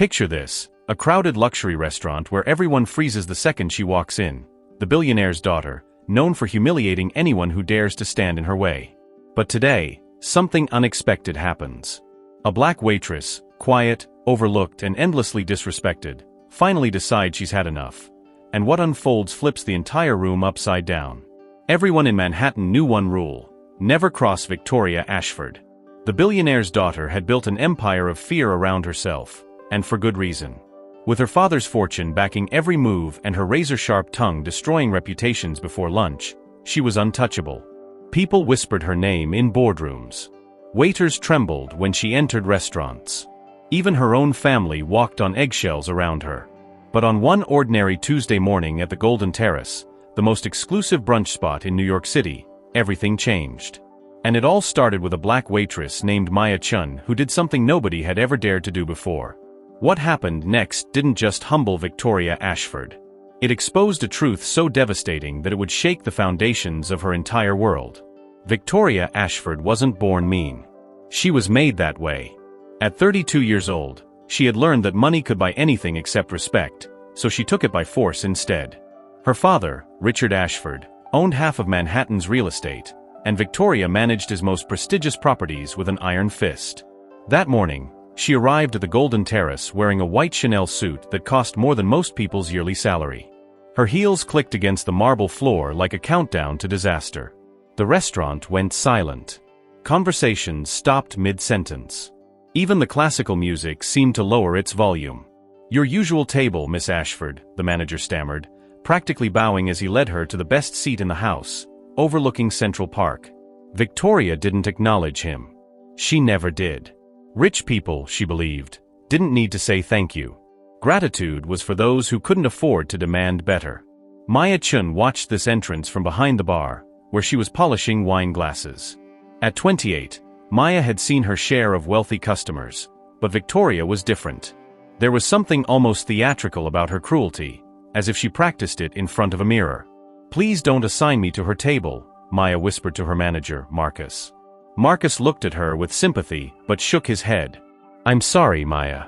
Picture this, a crowded luxury restaurant where everyone freezes the second she walks in. The billionaire's daughter, known for humiliating anyone who dares to stand in her way. But today, something unexpected happens. A black waitress, quiet, overlooked and endlessly disrespected, finally decides she's had enough. And what unfolds flips the entire room upside down. Everyone in Manhattan knew one rule: never cross Victoria Ashford. The billionaire's daughter had built an empire of fear around herself, and for good reason. With her father's fortune backing every move and her razor-sharp tongue destroying reputations before lunch, she was untouchable. People whispered her name in boardrooms. Waiters trembled when she entered restaurants. Even her own family walked on eggshells around her. But on one ordinary Tuesday morning at the Golden Terrace, the most exclusive brunch spot in New York City, everything changed. And it all started with a black waitress named Maya Chun who did something nobody had ever dared to do before. What happened next didn't just humble Victoria Ashford. It exposed a truth so devastating that it would shake the foundations of her entire world. Victoria Ashford wasn't born mean. She was made that way. At 32 years old, she had learned that money could buy anything except respect, so she took it by force instead. Her father, Richard Ashford, owned half of Manhattan's real estate, and Victoria managed his most prestigious properties with an iron fist. That morning, she arrived at the Golden Terrace wearing a white Chanel suit that cost more than most people's yearly salary. Her heels clicked against the marble floor like a countdown to disaster. The restaurant went silent. Conversations stopped mid-sentence. Even the classical music seemed to lower its volume. "Your usual table, Miss Ashford," the manager stammered, practically bowing as he led her to the best seat in the house, overlooking Central Park. Victoria didn't acknowledge him. She never did. Rich people, she believed, didn't need to say thank you. Gratitude was for those who couldn't afford to demand better. Maya Chun watched this entrance from behind the bar, where she was polishing wine glasses. At 28, Maya had seen her share of wealthy customers, but Victoria was different. There was something almost theatrical about her cruelty, as if she practiced it in front of a mirror. "Please don't assign me to her table," Maya whispered to her manager, Marcus. Marcus looked at her with sympathy, but shook his head. "I'm sorry, Maya.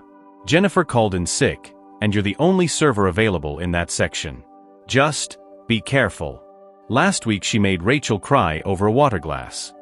Jennifer called in sick, and you're the only server available in that section. Just be careful." Last week she made Rachel cry over a water glass.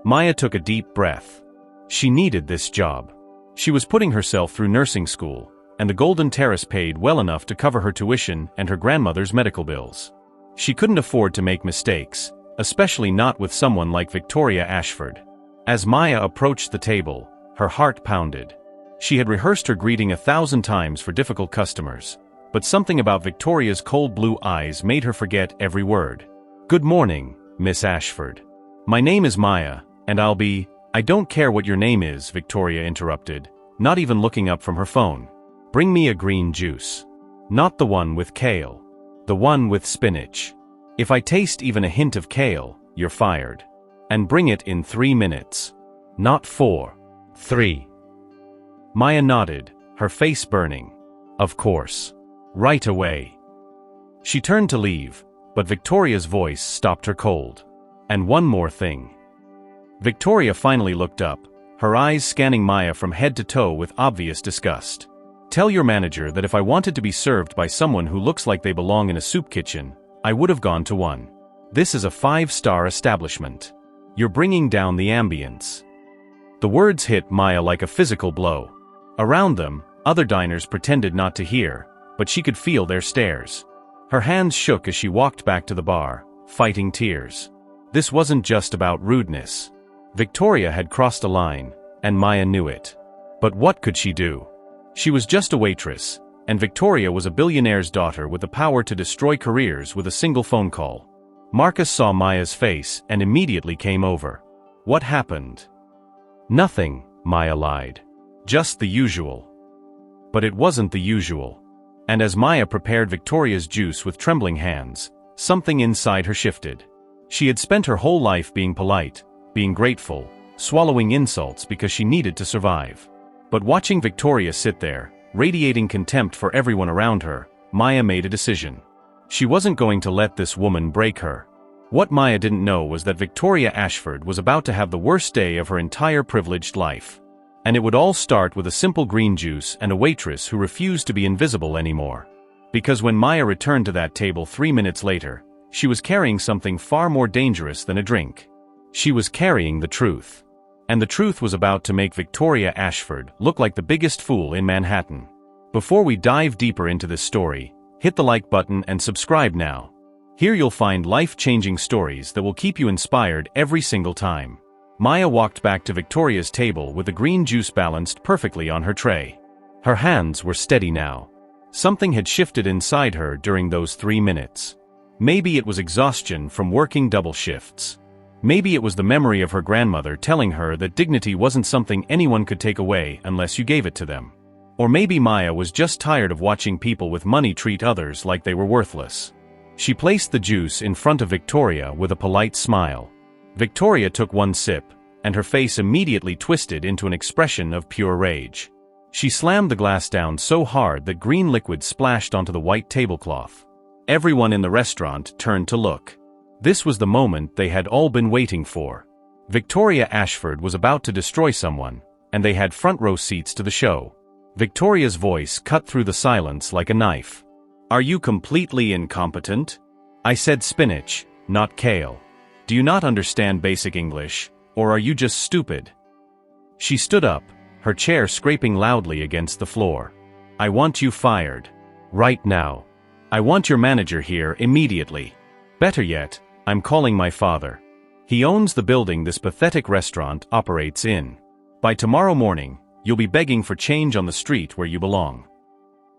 Maya took a deep breath. She needed this job. She was putting herself through nursing school, and the Golden Terrace paid well enough to cover her tuition and her grandmother's medical bills. She couldn't afford to make mistakes, especially not with someone like Victoria Ashford. As Maya approached the table, her heart pounded. She had rehearsed her greeting 1,000 times for difficult customers, but something about Victoria's cold blue eyes made her forget every word. "Good morning, Miss Ashford. My name is Maya, and I don't care what your name is," Victoria interrupted, not even looking up from her phone. "Bring me a green juice. Not the one with kale. The one with spinach. If I taste even a hint of kale, you're fired. And bring it in 3 minutes. Not 4. 3. Maya nodded, her face burning. "Of course. Right away." She turned to leave, but Victoria's voice stopped her cold. "And one more thing." Victoria finally looked up, her eyes scanning Maya from head to toe with obvious disgust. "Tell your manager that if I wanted to be served by someone who looks like they belong in a soup kitchen, I would have gone to one. This is a 5-star establishment. You're bringing down the ambience." The words hit Maya like a physical blow. Around them, other diners pretended not to hear, but she could feel their stares. Her hands shook as she walked back to the bar, fighting tears. This wasn't just about rudeness. Victoria had crossed a line, and Maya knew it. But what could she do? She was just a waitress, and Victoria was a billionaire's daughter with the power to destroy careers with a single phone call. Marcus saw Maya's face and immediately came over. "What happened?" "Nothing," Maya lied. "Just the usual." But it wasn't the usual. And as Maya prepared Victoria's juice with trembling hands, something inside her shifted. She had spent her whole life being polite, being grateful, swallowing insults because she needed to survive. But watching Victoria sit there, radiating contempt for everyone around her, Maya made a decision. She wasn't going to let this woman break her. What Maya didn't know was that Victoria Ashford was about to have the worst day of her entire privileged life. And it would all start with a simple green juice and a waitress who refused to be invisible anymore. Because when Maya returned to that table 3 minutes later, she was carrying something far more dangerous than a drink. She was carrying the truth. And the truth was about to make Victoria Ashford look like the biggest fool in Manhattan. Before we dive deeper into this story, hit the like button and subscribe now. Here you'll find life-changing stories that will keep you inspired every single time. Maya walked back to Victoria's table with the green juice balanced perfectly on her tray. Her hands were steady now. Something had shifted inside her during those 3 minutes. Maybe it was exhaustion from working double shifts. Maybe it was the memory of her grandmother telling her that dignity wasn't something anyone could take away unless you gave it to them. Or maybe Maya was just tired of watching people with money treat others like they were worthless. She placed the juice in front of Victoria with a polite smile. Victoria took one sip, and her face immediately twisted into an expression of pure rage. She slammed the glass down so hard that green liquid splashed onto the white tablecloth. Everyone in the restaurant turned to look. This was the moment they had all been waiting for. Victoria Ashford was about to destroy someone, and they had front row seats to the show. Victoria's voice cut through the silence like a knife. "Are you completely incompetent? I said spinach, not kale. Do you not understand basic English, or are you just stupid?" She stood up, her chair scraping loudly against the floor. "I want you fired. Right now. I want your manager here immediately. Better yet, I'm calling my father. He owns the building this pathetic restaurant operates in. By tomorrow morning, you'll be begging for change on the street where you belong."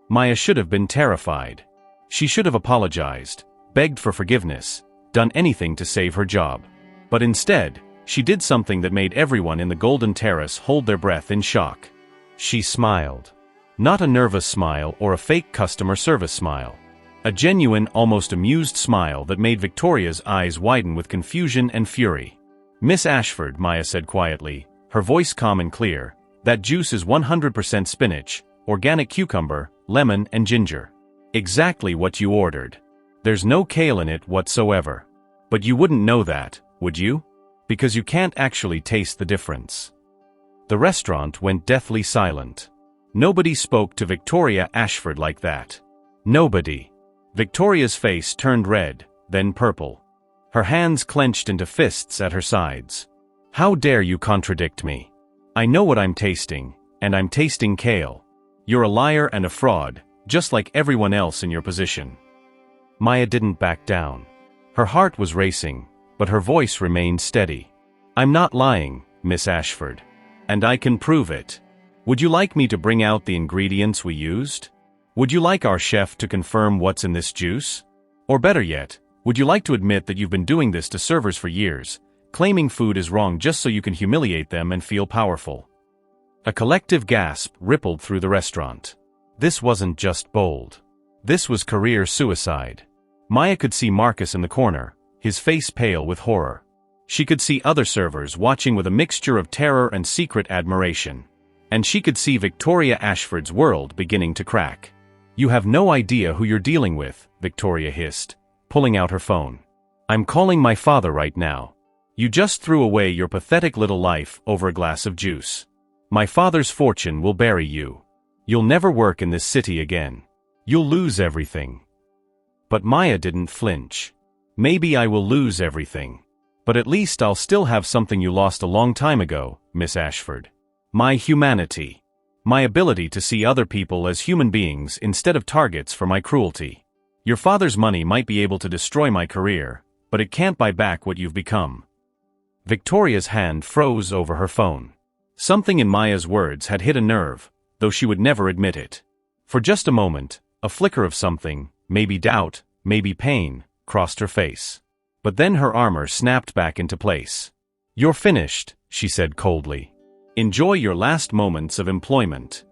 Maya should have been terrified. She should have apologized, begged for forgiveness, done anything to save her job. But instead, she did something that made everyone in the Golden Terrace hold their breath in shock. She smiled. Not a nervous smile or a fake customer service smile. A genuine, almost amused smile that made Victoria's eyes widen with confusion and fury. "Miss Ashford," Maya said quietly, her voice calm and clear, "that juice is 100% spinach, organic cucumber, lemon and ginger. Exactly what you ordered. There's no kale in it whatsoever. But you wouldn't know that, would you? Because you can't actually taste the difference." The restaurant went deathly silent. Nobody spoke to Victoria Ashford like that. Nobody. Victoria's face turned red, then purple. Her hands clenched into fists at her sides. "How dare you contradict me? I know what I'm tasting, and I'm tasting kale. You're a liar and a fraud, just like everyone else in your position." Maya didn't back down. Her heart was racing, but her voice remained steady. "I'm not lying, Miss Ashford. And I can prove it. Would you like me to bring out the ingredients we used? Would you like our chef to confirm what's in this juice? Or better yet, would you like to admit that you've been doing this to servers for years, claiming food is wrong just so you can humiliate them and feel powerful?" A collective gasp rippled through the restaurant. This wasn't just bold. This was career suicide. Maya could see Marcus in the corner, his face pale with horror. She could see other servers watching with a mixture of terror and secret admiration. And she could see Victoria Ashford's world beginning to crack. "You have no idea who you're dealing with," Victoria hissed, pulling out her phone. "I'm calling my father right now. You just threw away your pathetic little life over a glass of juice. My father's fortune will bury you. You'll never work in this city again. You'll lose everything." But Maya didn't flinch. "Maybe I will lose everything. But at least I'll still have something you lost a long time ago, Miss Ashford. My humanity. My ability to see other people as human beings instead of targets for my cruelty. Your father's money might be able to destroy my career, but it can't buy back what you've become." Victoria's hand froze over her phone. Something in Maya's words had hit a nerve, though she would never admit it. For just a moment, a flicker of something, maybe doubt, maybe pain, crossed her face. But then her armor snapped back into place. "You're finished," she said coldly. "Enjoy your last moments of employment."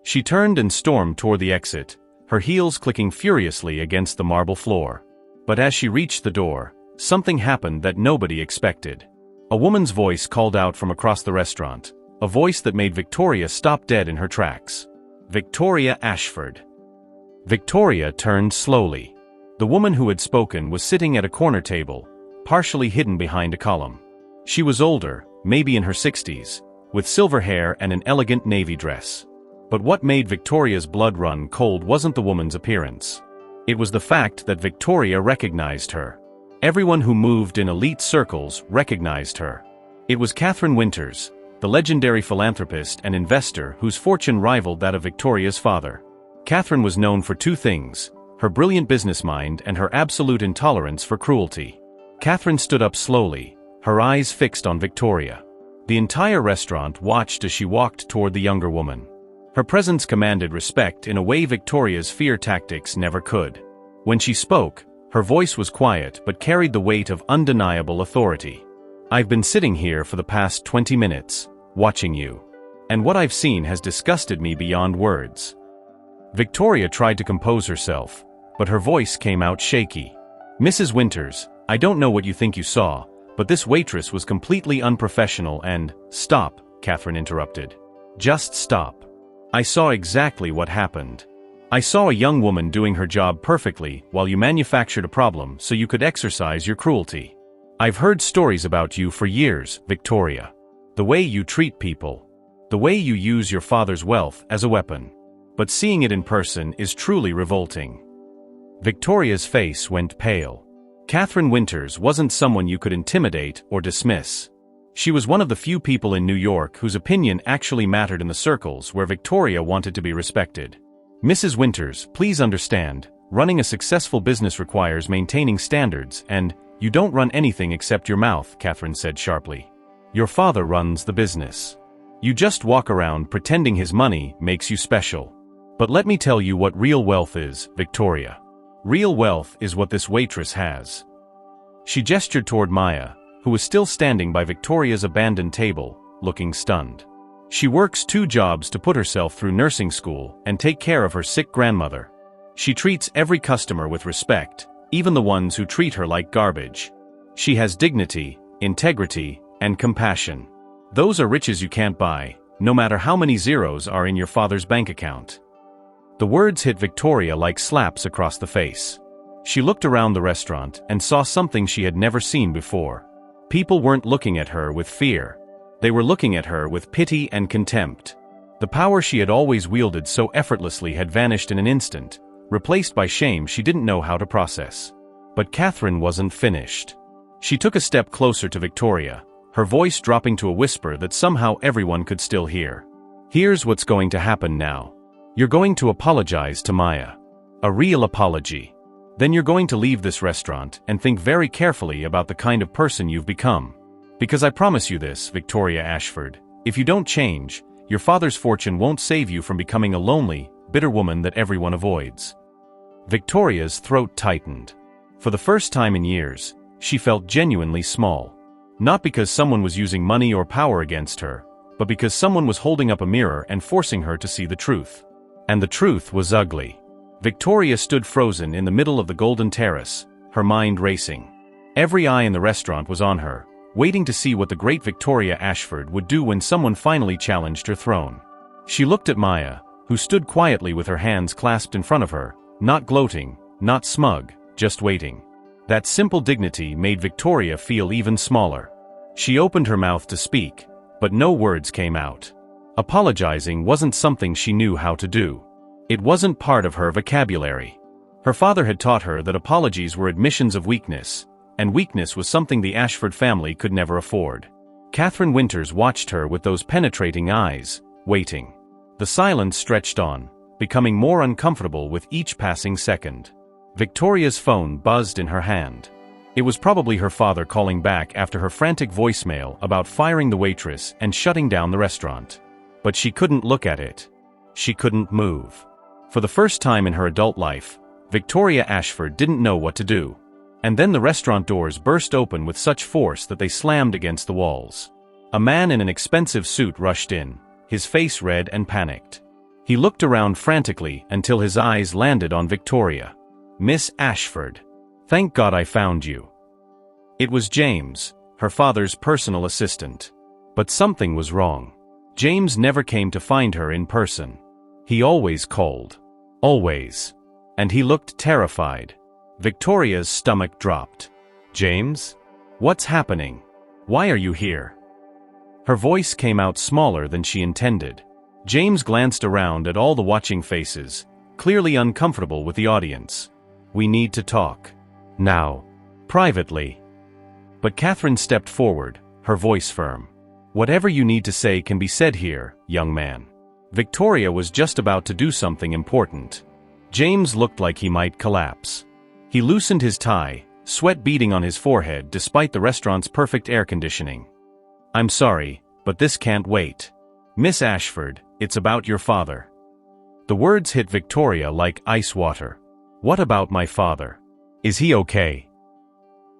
She turned and stormed toward the exit, her heels clicking furiously against the marble floor. But as she reached the door, something happened that nobody expected. A woman's voice called out from across the restaurant, a voice that made Victoria stop dead in her tracks. Victoria Ashford. Victoria turned slowly. The woman who had spoken was sitting at a corner table, partially hidden behind a column. She was older, maybe in her 60s, with silver hair and an elegant navy dress. But what made Victoria's blood run cold wasn't the woman's appearance. It was the fact that Victoria recognized her. Everyone who moved in elite circles recognized her. It was Catherine Winters, the legendary philanthropist and investor whose fortune rivaled that of Victoria's father. Catherine was known for two things: her brilliant business mind and her absolute intolerance for cruelty. Catherine stood up slowly, her eyes fixed on Victoria. The entire restaurant watched as she walked toward the younger woman. Her presence commanded respect in a way Victoria's fear tactics never could. When she spoke, her voice was quiet but carried the weight of undeniable authority. "I've been sitting here for the past 20 minutes, watching you. And what I've seen has disgusted me beyond words." Victoria tried to compose herself, but her voice came out shaky. "Mrs. Winters, I don't know what you think you saw, but this waitress was completely unprofessional and—" "Stop," Catherine interrupted. "Just stop. I saw exactly what happened. I saw a young woman doing her job perfectly while you manufactured a problem so you could exercise your cruelty. I've heard stories about you for years, Victoria. The way you treat people. The way you use your father's wealth as a weapon. But seeing it in person is truly revolting." Victoria's face went pale. Catherine Winters wasn't someone you could intimidate or dismiss. She was one of the few people in New York whose opinion actually mattered in the circles where Victoria wanted to be respected. "Mrs. Winters, please understand, running a successful business requires maintaining standards, and you don't run anything except your mouth," Catherine said sharply. "Your father runs the business. You just walk around pretending his money makes you special. But let me tell you what real wealth is, Victoria. Real wealth is what this waitress has." She gestured toward Maya, who was still standing by Victoria's abandoned table, looking stunned. "She works 2 jobs to put herself through nursing school and take care of her sick grandmother. She treats every customer with respect, even the ones who treat her like garbage. She has dignity, integrity, and compassion. Those are riches you can't buy, no matter how many zeros are in your father's bank account." The words hit Victoria like slaps across the face. She looked around the restaurant and saw something she had never seen before. People weren't looking at her with fear. They were looking at her with pity and contempt. The power she had always wielded so effortlessly had vanished in an instant, replaced by shame she didn't know how to process. But Catherine wasn't finished. She took a step closer to Victoria, her voice dropping to a whisper that somehow everyone could still hear. "Here's what's going to happen now. You're going to apologize to Maya. A real apology. Then you're going to leave this restaurant and think very carefully about the kind of person you've become. Because I promise you this, Victoria Ashford, if you don't change, your father's fortune won't save you from becoming a lonely, bitter woman that everyone avoids." Victoria's throat tightened. For the first time in years, she felt genuinely small. Not because someone was using money or power against her, but because someone was holding up a mirror and forcing her to see the truth. And the truth was ugly. Victoria stood frozen in the middle of the golden terrace, her mind racing. Every eye in the restaurant was on her, waiting to see what the great Victoria Ashford would do when someone finally challenged her throne. She looked at Maya, who stood quietly with her hands clasped in front of her, not gloating, not smug, just waiting. That simple dignity made Victoria feel even smaller. She opened her mouth to speak, but no words came out. Apologizing wasn't something she knew how to do. It wasn't part of her vocabulary. Her father had taught her that apologies were admissions of weakness, and weakness was something the Ashford family could never afford. Catherine Winters watched her with those penetrating eyes, waiting. The silence stretched on, becoming more uncomfortable with each passing second. Victoria's phone buzzed in her hand. It was probably her father calling back after her frantic voicemail about firing the waitress and shutting down the restaurant. But she couldn't look at it. She couldn't move. For the first time in her adult life, Victoria Ashford didn't know what to do. And then the restaurant doors burst open with such force that they slammed against the walls. A man in an expensive suit rushed in, his face red and panicked. He looked around frantically until his eyes landed on Victoria. "Miss Ashford. Thank God I found you." It was James, her father's personal assistant. But something was wrong. James never came to find her in person. He always called. Always. And he looked terrified. Victoria's stomach dropped. "James? What's happening? Why are you here?" Her voice came out smaller than she intended. James glanced around at all the watching faces, clearly uncomfortable with the audience. "We need to talk. Now. Privately." But Catherine stepped forward, her voice firm. "Whatever you need to say can be said here, young man." Victoria was just about to do something important. James looked like he might collapse. He loosened his tie, sweat beading on his forehead despite the restaurant's perfect air conditioning. "I'm sorry, but this can't wait. Miss Ashford, it's about your father." The words hit Victoria like ice water. "What about my father? Is he okay?"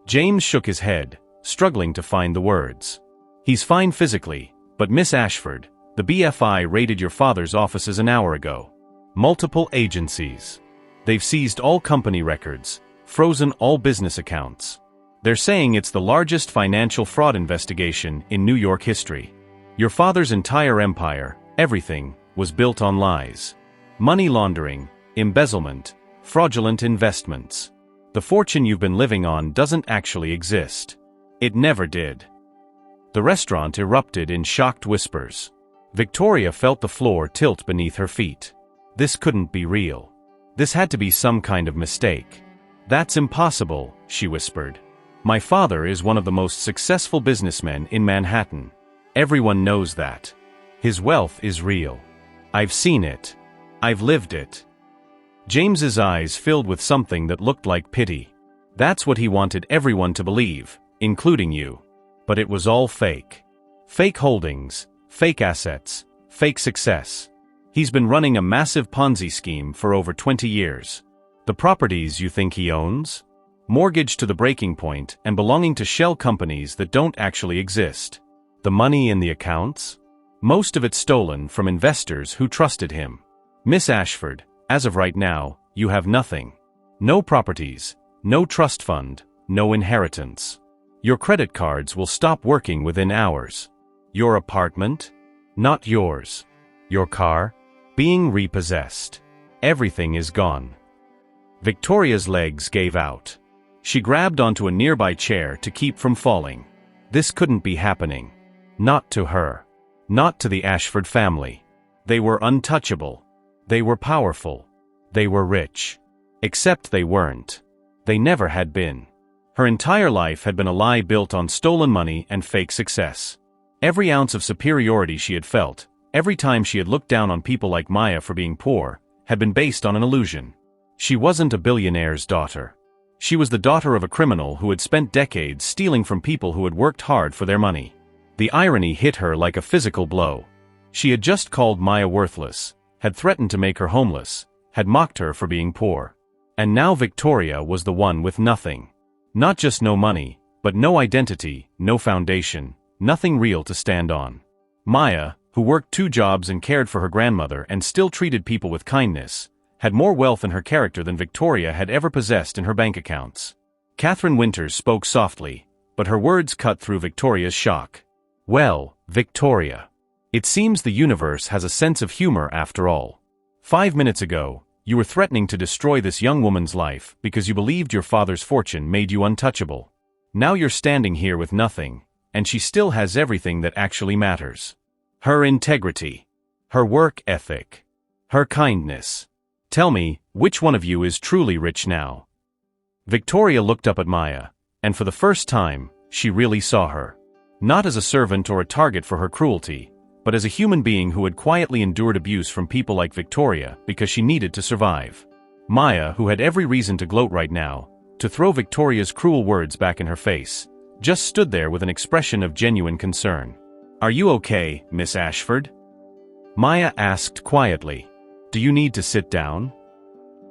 James shook his head, struggling to find the words. "He's fine physically, but Miss Ashford, the BFI raided your father's offices an hour ago. Multiple agencies. They've seized all company records, frozen all business accounts. They're saying it's the largest financial fraud investigation in New York history. Your father's entire empire, everything, was built on lies. Money laundering, embezzlement, fraudulent investments. The fortune you've been living on doesn't actually exist. It never did." The restaurant erupted in shocked whispers. Victoria felt the floor tilt beneath her feet. This couldn't be real. This had to be some kind of mistake. "That's impossible," she whispered. "My father is one of the most successful businessmen in Manhattan. Everyone knows that. His wealth is real. I've seen it. I've lived it." James's eyes filled with something that looked like pity. That's what he wanted everyone to believe, including you. But it was all fake. Fake holdings, fake assets, fake success. He's been running a massive Ponzi scheme for over 20 years. The properties you think he owns? Mortgaged to the breaking point and belonging to shell companies that don't actually exist. The money in the accounts? Most of it stolen from investors who trusted him. Miss Ashford, as of right now, you have nothing. No properties, no trust fund, no inheritance. Your credit cards will stop working within hours. Your apartment? Not yours. Your car? Being repossessed. Everything is gone." Victoria's legs gave out. She grabbed onto a nearby chair to keep from falling. This couldn't be happening. Not to her. Not to the Ashford family. They were untouchable. They were powerful. They were rich. Except they weren't. They never had been. Her entire life had been a lie built on stolen money and fake success. Every ounce of superiority she had felt, every time she had looked down on people like Maya for being poor, had been based on an illusion. She wasn't a billionaire's daughter. She was the daughter of a criminal who had spent decades stealing from people who had worked hard for their money. The irony hit her like a physical blow. She had just called Maya worthless, had threatened to make her homeless, had mocked her for being poor. And now Victoria was the one with nothing. Not just no money, but no identity, no foundation, nothing real to stand on. Maya, who worked 2 jobs and cared for her grandmother and still treated people with kindness, had more wealth in her character than Victoria had ever possessed in her bank accounts. Catherine Winters spoke softly, but her words cut through Victoria's shock. "Well, Victoria. It seems the universe has a sense of humor after all. 5 minutes ago, you were threatening to destroy this young woman's life because you believed your father's fortune made you untouchable. Now you're standing here with nothing, and she still has everything that actually matters. Her integrity. Her work ethic. Her kindness. Tell me, which one of you is truly rich now?" Victoria looked up at Maya, and for the first time, she really saw her. Not as a servant or a target for her cruelty, but as a human being who had quietly endured abuse from people like Victoria because she needed to survive. Maya, who had every reason to gloat right now, to throw Victoria's cruel words back in her face, just stood there with an expression of genuine concern. "Are you okay, Miss Ashford?" Maya asked quietly. "Do you need to sit down?"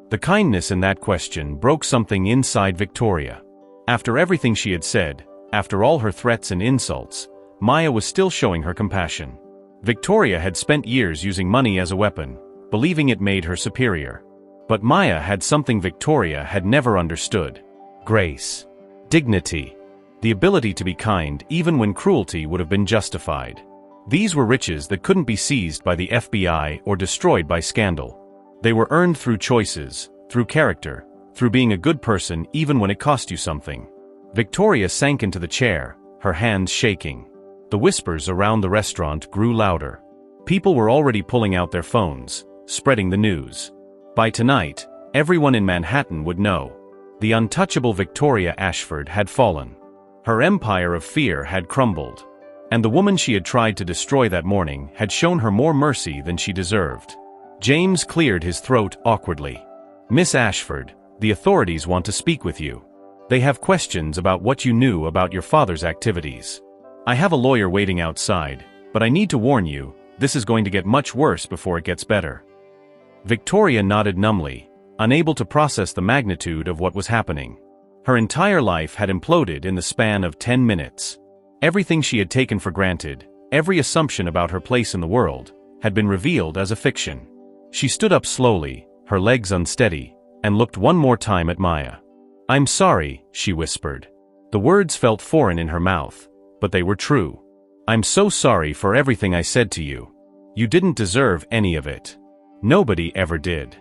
The kindness in that question broke something inside Victoria. After everything she had said, after all her threats and insults, Maya was still showing her compassion. Victoria had spent years using money as a weapon, believing it made her superior. But Maya had something Victoria had never understood. Grace. Dignity. The ability to be kind even when cruelty would have been justified. These were riches that couldn't be seized by the FBI or destroyed by scandal. They were earned through choices, through character, through being a good person even when it cost you something. Victoria sank into the chair, her hands shaking. The whispers around the restaurant grew louder. People were already pulling out their phones, spreading the news. By tonight, everyone in Manhattan would know. The untouchable Victoria Ashford had fallen. Her empire of fear had crumbled. And the woman she had tried to destroy that morning had shown her more mercy than she deserved. James cleared his throat awkwardly. "Miss Ashford, the authorities want to speak with you. They have questions about what you knew about your father's activities. I have a lawyer waiting outside, but I need to warn you, this is going to get much worse before it gets better." Victoria nodded numbly, unable to process the magnitude of what was happening. Her entire life had imploded in the span of 10 minutes. Everything she had taken for granted, every assumption about her place in the world, had been revealed as a fiction. She stood up slowly, her legs unsteady, and looked one more time at Maya. "I'm sorry," she whispered. The words felt foreign in her mouth, but they were true. "I'm so sorry for everything I said to you. You didn't deserve any of it. Nobody ever did."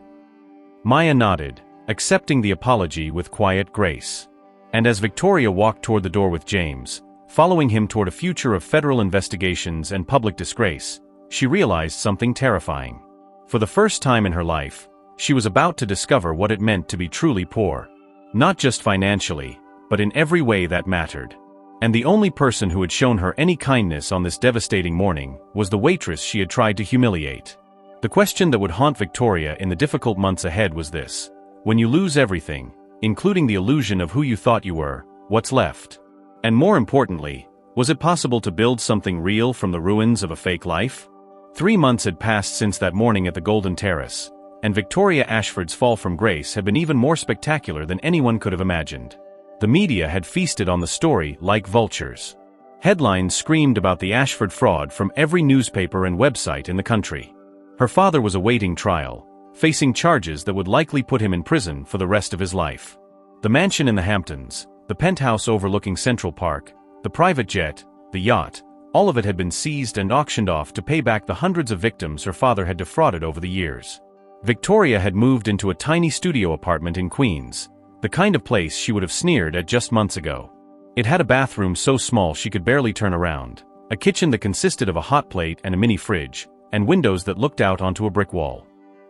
Maya nodded, accepting the apology with quiet grace. And as Victoria walked toward the door with James, following him toward a future of federal investigations and public disgrace, she realized something terrifying. For the first time in her life, she was about to discover what it meant to be truly poor. Not just financially, but in every way that mattered. And the only person who had shown her any kindness on this devastating morning was the waitress she had tried to humiliate. The question that would haunt Victoria in the difficult months ahead was this: when you lose everything, including the illusion of who you thought you were, what's left? And more importantly, was it possible to build something real from the ruins of a fake life? 3 months had passed since that morning at the Golden Terrace, and Victoria Ashford's fall from grace had been even more spectacular than anyone could have imagined. The media had feasted on the story like vultures. Headlines screamed about the Ashford fraud from every newspaper and website in the country. Her father was awaiting trial, facing charges that would likely put him in prison for the rest of his life. The mansion in the Hamptons, the penthouse overlooking Central Park, the private jet, the yacht, all of it had been seized and auctioned off to pay back the hundreds of victims her father had defrauded over the years. Victoria had moved into a tiny studio apartment in Queens, the kind of place she would have sneered at just months ago. It had a bathroom so small she could barely turn around, a kitchen that consisted of a hot plate and a mini fridge, and windows that looked out onto a brick wall.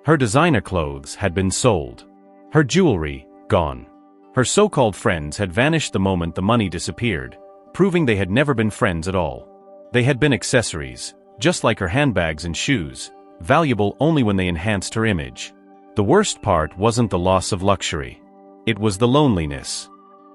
Her designer clothes had been sold. Her jewelry, gone. Her so-called friends had vanished the moment the money disappeared, proving they had never been friends at all. They had been accessories, just like her handbags and shoes, valuable only when they enhanced her image. The worst part wasn't the loss of luxury. It was the loneliness.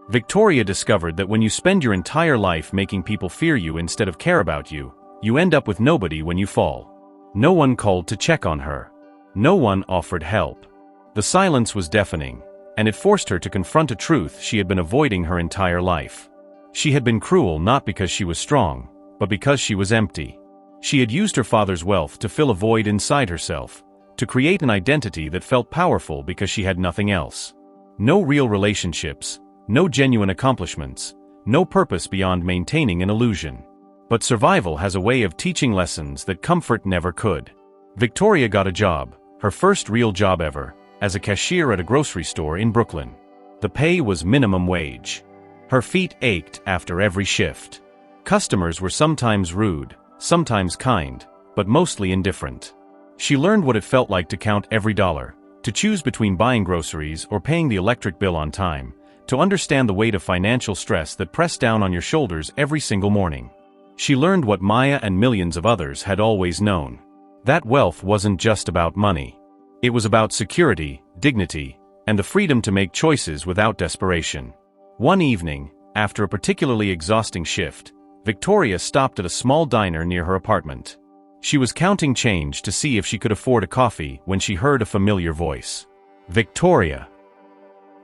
Victoria discovered that when you spend your entire life making people fear you instead of care about you, you end up with nobody when you fall. No one called to check on her. No one offered help. The silence was deafening, and it forced her to confront a truth she had been avoiding her entire life. She had been cruel not because she was strong, but because she was empty. She had used her father's wealth to fill a void inside herself, to create an identity that felt powerful because she had nothing else. No real relationships, no genuine accomplishments, no purpose beyond maintaining an illusion. But survival has a way of teaching lessons that comfort never could. Victoria got a job, her first real job ever, as a cashier at a grocery store in Brooklyn. The pay was minimum wage. Her feet ached after every shift. Customers were sometimes rude, sometimes kind, but mostly indifferent. She learned what it felt like to count every dollar, to choose between buying groceries or paying the electric bill on time, to understand the weight of financial stress that pressed down on your shoulders every single morning. She learned what Maya and millions of others had always known. That wealth wasn't just about money. It was about security, dignity, and the freedom to make choices without desperation. One evening, after a particularly exhausting shift, Victoria stopped at a small diner near her apartment. She was counting change to see if she could afford a coffee when she heard a familiar voice. "Victoria."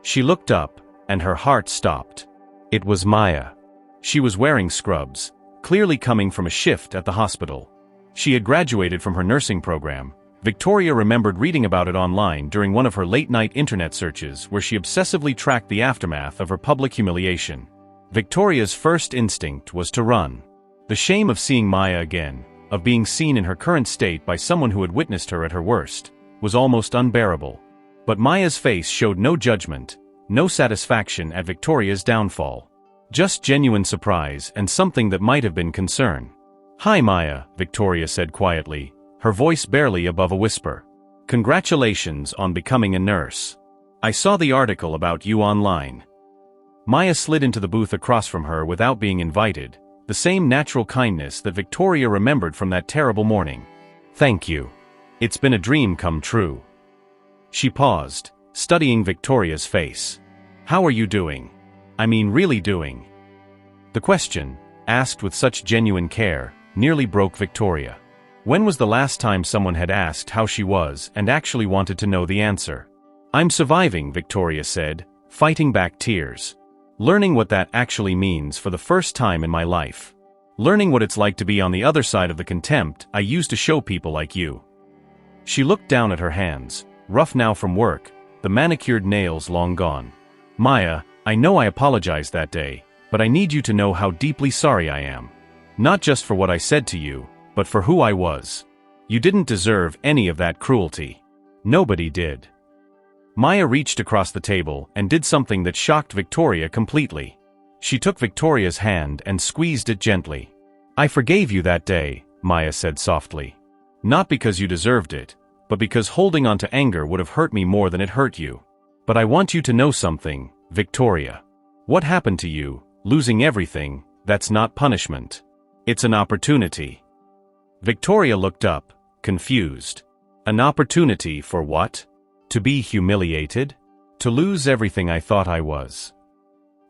She looked up, and her heart stopped. It was Maya. She was wearing scrubs, clearly coming from a shift at the hospital. She had graduated from her nursing program. Victoria remembered reading about it online during one of her late-night internet searches where she obsessively tracked the aftermath of her public humiliation. Victoria's first instinct was to run. The shame of seeing Maya again, of being seen in her current state by someone who had witnessed her at her worst, was almost unbearable. But Maya's face showed no judgment, no satisfaction at Victoria's downfall. Just genuine surprise and something that might have been concern. "Hi Maya," Victoria said quietly, her voice barely above a whisper. "Congratulations on becoming a nurse. I saw the article about you online." Maya slid into the booth across from her without being invited, the same natural kindness that Victoria remembered from that terrible morning. "Thank you. It's been a dream come true." She paused, studying Victoria's face. "How are you doing? I mean really doing?" The question, asked with such genuine care, nearly broke Victoria. When was the last time someone had asked how she was and actually wanted to know the answer? "I'm surviving," Victoria said, fighting back tears. "Learning what that actually means for the first time in my life. Learning what it's like to be on the other side of the contempt I used to show people like you." She looked down at her hands, rough now from work, the manicured nails long gone. "Maya, I know I apologized that day, but I need you to know how deeply sorry I am. Not just for what I said to you, but for who I was. You didn't deserve any of that cruelty. Nobody did." Maya reached across the table and did something that shocked Victoria completely. She took Victoria's hand and squeezed it gently. "I forgave you that day," Maya said softly. "Not because you deserved it, but because holding on to anger would have hurt me more than it hurt you. But I want you to know something, Victoria. What happened to you, losing everything, that's not punishment. It's an opportunity." Victoria looked up, confused. "An opportunity for what? To be humiliated? To lose everything I thought I was?"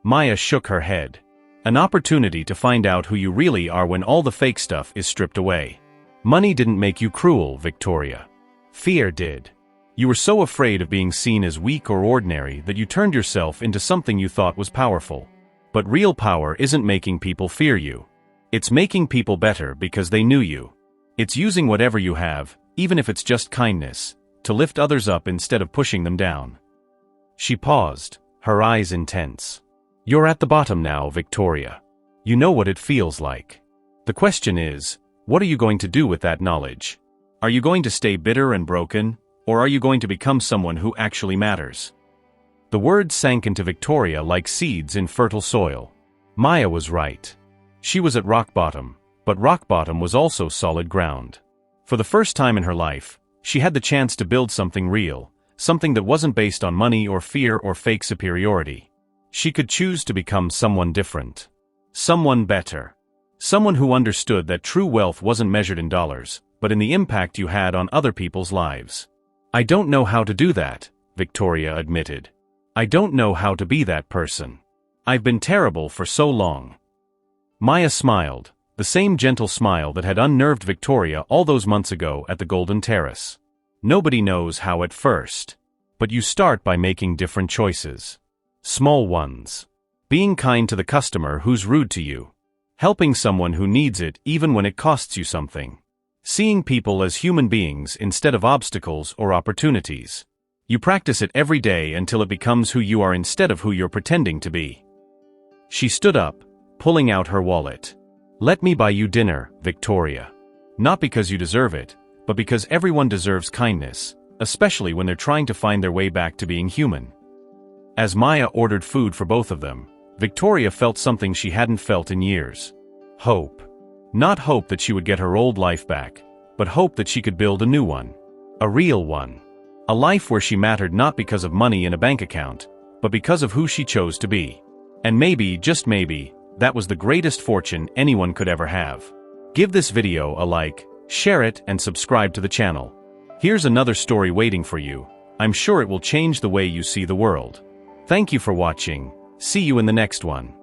Maya shook her head. "An opportunity to find out who you really are when all the fake stuff is stripped away. Money didn't make you cruel, Victoria. Fear did. You were so afraid of being seen as weak or ordinary that you turned yourself into something you thought was powerful. But real power isn't making people fear you. It's making people better because they knew you. It's using whatever you have, even if it's just kindness, to lift others up instead of pushing them down." She paused, her eyes intense. "You're at the bottom now, Victoria. You know what it feels like. The question is, what are you going to do with that knowledge? Are you going to stay bitter and broken, or are you going to become someone who actually matters?" The words sank into Victoria like seeds in fertile soil. Maya was right. She was at rock bottom, but rock bottom was also solid ground. For the first time in her life, she had the chance to build something real, something that wasn't based on money or fear or fake superiority. She could choose to become someone different. Someone better. Someone who understood that true wealth wasn't measured in dollars, but in the impact you had on other people's lives. "I don't know how to do that," Victoria admitted. "I don't know how to be that person. I've been terrible for so long." Maya smiled, the same gentle smile that had unnerved Victoria all those months ago at the Golden Terrace. "Nobody knows how at first. But you start by making different choices. Small ones. Being kind to the customer who's rude to you. Helping someone who needs it even when it costs you something. Seeing people as human beings instead of obstacles or opportunities. You practice it every day until it becomes who you are instead of who you're pretending to be." She stood up, pulling out her wallet. "Let me buy you dinner, Victoria. Not because you deserve it, but because everyone deserves kindness, especially when they're trying to find their way back to being human." As Maya ordered food for both of them, Victoria felt something she hadn't felt in years. Hope. Not hope that she would get her old life back, but hope that she could build a new one. A real one. A life where she mattered not because of money in a bank account, but because of who she chose to be. And maybe, just maybe, that was the greatest fortune anyone could ever have. Give this video a like, share it, and subscribe to the channel. Here's another story waiting for you. I'm sure it will change the way you see the world. Thank you for watching. See you in the next one.